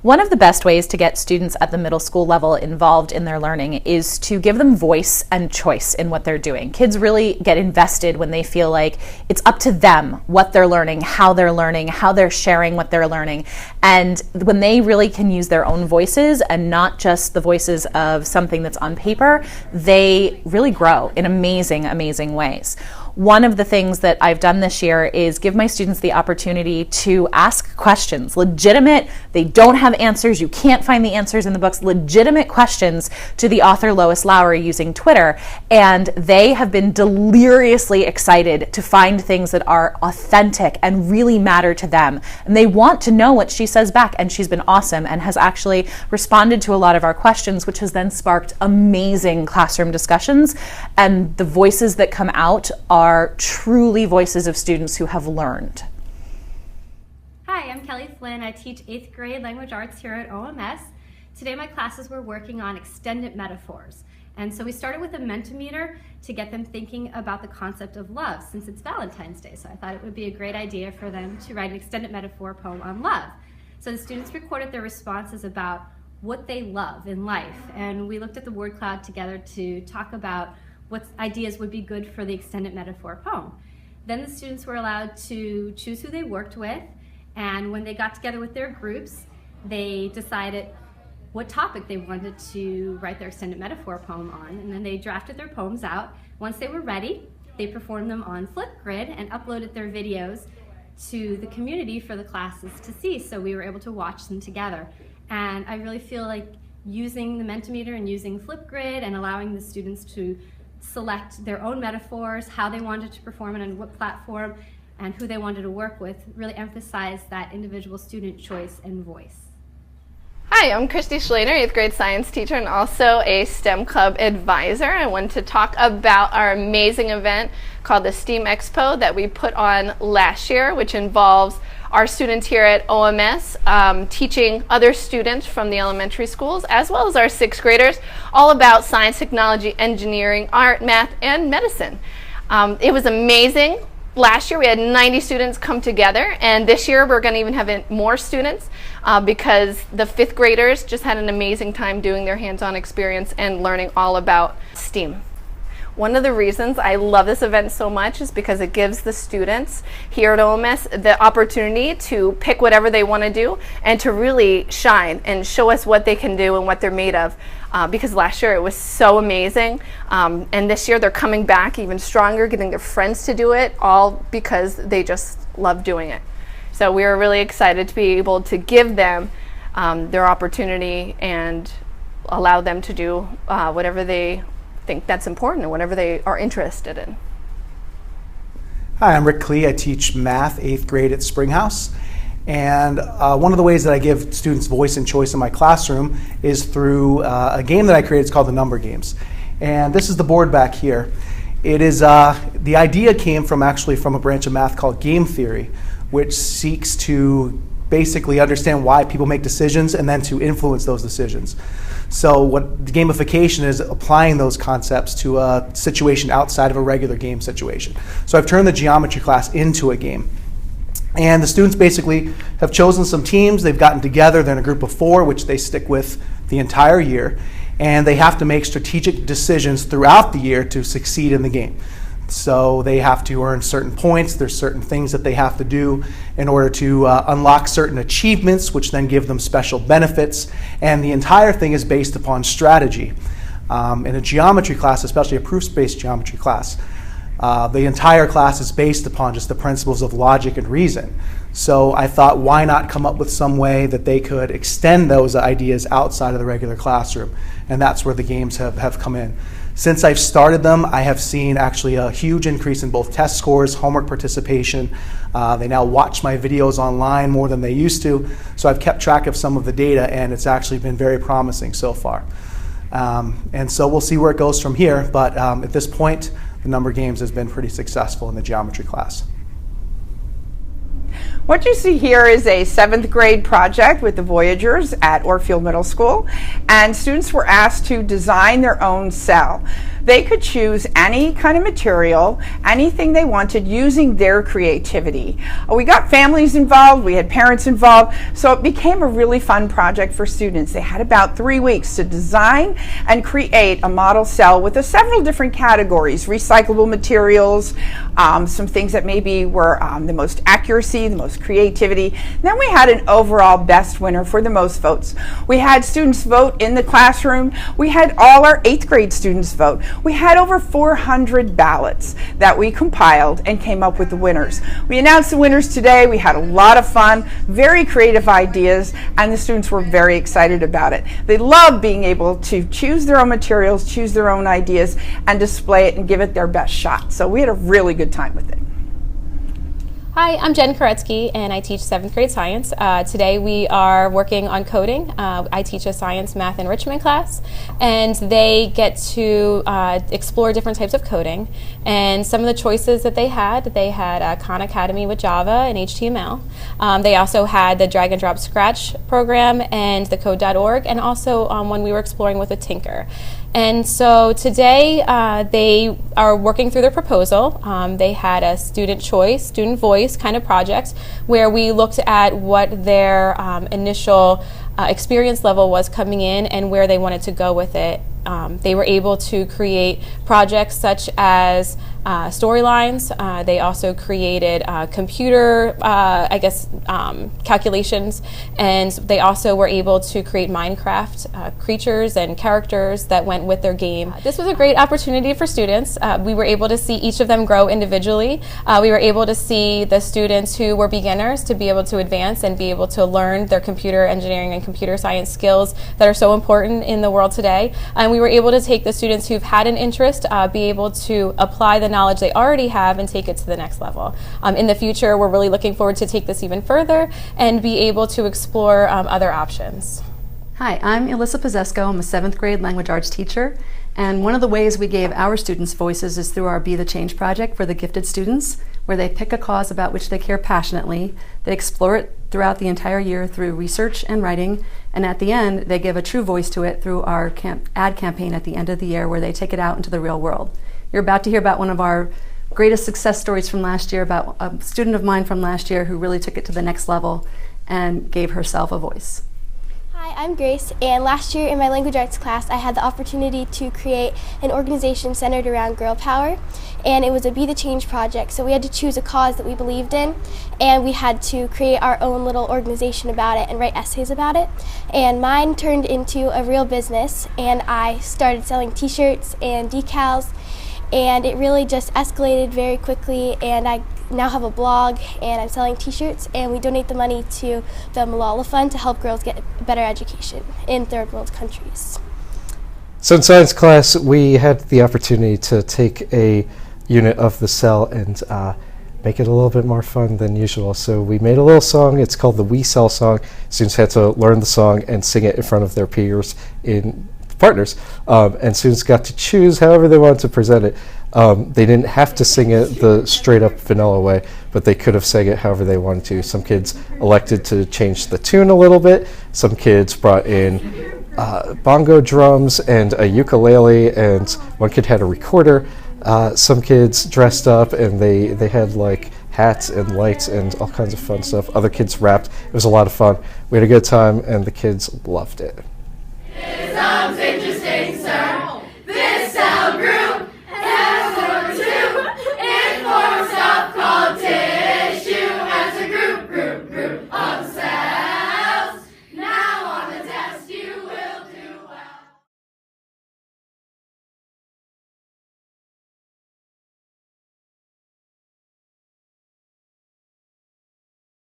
One of the best ways to get students at the middle school level involved in their learning is to give them voice and choice in what they're doing. Kids really get invested when they feel like it's up to them what they're learning, how they're sharing what they're learning. And when they really can use their own voices and not just the voices of something that's on paper, they really grow in amazing, amazing ways. One of the things that I've done this year is give my students the opportunity to ask questions, legitimate, they don't have answers, you can't find the answers in the books, legitimate questions to the author Lois Lowry using Twitter, and they have been deliriously excited to find things that are authentic and really matter to them. And they want to know what she says back, and she's been awesome and has actually responded to a lot of our questions, which has then sparked amazing classroom discussions, and the voices that come out are truly voices of students who have learned. Hi, I'm Kelly Flynn. I teach 8th grade language arts here at OMS. Today my classes were working on extended metaphors. And so we started with a Mentimeter to get them thinking about the concept of love since it's Valentine's Day. So I thought it would be a great idea for them to write an extended metaphor poem on love. So the students recorded their responses about what they love in life. And we looked at the word cloud together to talk about what ideas would be good for the extended metaphor poem. Then the students were allowed to choose who they worked with, and when they got together with their groups, they decided what topic they wanted to write their extended metaphor poem on, and then they drafted their poems out. Once they were ready, they performed them on Flipgrid and uploaded their videos to the community for the classes to see, so we were able to watch them together. And I really feel like using the Mentimeter and using Flipgrid and allowing the students to select their own metaphors, how they wanted to perform it on what platform, and who they wanted to work with, really emphasize that individual student choice and voice. Hi, I'm Christy Schlater, 8th grade science teacher and also a STEM Club advisor. I wanted to talk about our amazing event called the STEAM Expo that we put on last year, which involves our students here at OMS teaching other students from the elementary schools, as well as our 6th graders, all about science, technology, engineering, art, math, and medicine. It was amazing. Last year we had 90 students come together, and this year we're going to even have more students because the 5th graders just had an amazing time doing their hands-on experience and learning all about STEAM. One of the reasons I love this event so much is because it gives the students here at OMS the opportunity to pick whatever they want to do and to really shine and show us what they can do and what they're made of. Because last year it was so amazing, and this year they're coming back even stronger, getting their friends to do it, all because they just love doing it. So we are really excited to be able to give them their opportunity and allow them to do whatever they think that's important and whatever they are interested in. Hi, I'm Rick Klee. I teach math 8th grade at Springhouse. And one of the ways that I give students voice and choice in my classroom is through a game that I created. It's called the Number Games. And this is the board back here. It is, the idea came from a branch of math called game theory, which seeks to basically understand why people make decisions and then to influence those decisions. So what the gamification is applying those concepts to a situation outside of a regular game situation. So I've turned the geometry class into a game. And the students basically have chosen some teams, they've gotten together, they're in a group of 4, which they stick with the entire year, and they have to make strategic decisions throughout the year to succeed in the game. So they have to earn certain points, there's certain things that they have to do in order to unlock certain achievements, which then give them special benefits, and the entire thing is based upon strategy. In a geometry class, especially a proofs-based geometry class, the entire class is based upon just the principles of logic and reason. So I thought, why not come up with some way that they could extend those ideas outside of the regular classroom? And that's where the games have come in. Since I've started them, I have seen actually a huge increase in both test scores, homework participation. They now watch my videos online more than they used to. So I've kept track of some of the data, and it's actually been very promising so far. And so we'll see where it goes from here. But at this point, the Number Games has been pretty successful in the geometry class. What you see here is a 7th grade project with the Voyagers at Orfield Middle School, and students were asked to design their own cell. they could choose any kind of material, anything they wanted, using their creativity. We got families involved, we had parents involved, so it became a really fun project for students. They had about 3 weeks to design and create a model cell with several different categories: recyclable materials, some things that maybe were the most accuracy, the most creativity. Then we had an overall best winner for the most votes. We had students vote in the classroom. We had all our 8th grade students vote. We had over 400 ballots that we compiled and came up with the winners. We announced the winners today. We had a lot of fun, very creative ideas, and the students were very excited about it. They loved being able to choose their own materials, choose their own ideas, and display it and give it their best shot. So we had a really good time with it. Hi, I'm Jen Koretsky, and I teach 7th grade science. Today we are working on coding. I teach a science math enrichment class, and they get to explore different types of coding. And some of the choices that they had Khan Academy with Java and HTML. They also had the drag and drop Scratch program and the code.org, and also one we were exploring with a Tinker. And so today they are working through their proposal. They had a student choice, student voice kind of project where we looked at what their initial experience level was coming in and where they wanted to go with it. They were able to create projects such as storylines. They also created computer, calculations, and they also were able to create Minecraft creatures and characters that went with their game. This was a great opportunity for students. We were able to see each of them grow individually. We were able to see the students who were beginners to be able to advance and be able to learn their computer engineering and computer science skills that are so important in the world today. And we were able to take the students who've had an interest, be able to apply the knowledge they already have and take it to the next level. In the future, we're really looking forward to take this even further and be able to explore other options. Hi, I'm Alyssa Pozesko. I'm a 7th grade language arts teacher, and one of the ways we gave our students voices is through our Be the Change project for the gifted students, where they pick a cause about which they care passionately, they explore it throughout the entire year through research and writing, and at the end they give a true voice to it through our ad campaign at the end of the year, where they take it out into the real world. You're about to hear about one of our greatest success stories from last year, about a student of mine from last year who really took it to the next level and gave herself a voice. Hi, I'm Grace, and last year in my language arts class I had the opportunity to create an organization centered around girl power, and it was a Be the Change project. So we had to choose a cause that we believed in, and we had to create our own little organization about it and write essays about it. And mine turned into a real business, and I started selling t-shirts and decals, and it really just escalated very quickly, and I now have a blog, and I'm selling t-shirts, and we donate the money to the Malala Fund to help girls get a better education in third world countries. So in science class, we had the opportunity to take a unit of the cell and make it a little bit more fun than usual. So we made a little song. It's called the We Cell song. Students had to learn the song and sing it in front of their peers in partners, and students got to choose however they wanted to present it. They didn't have to sing it the straight up vanilla way, but they could have sang it however they wanted to. Some kids elected to change the tune a little bit. Some kids brought in bongo drums and a ukulele, and one kid had a recorder. Some kids dressed up and they had like hats and lights and all kinds of fun stuff. Other kids rapped. It was a lot of fun. We had a good time and the kids loved it. It sounds interesting, sir. This cell group has formed two. It forms stuff called tissue as a group of cells.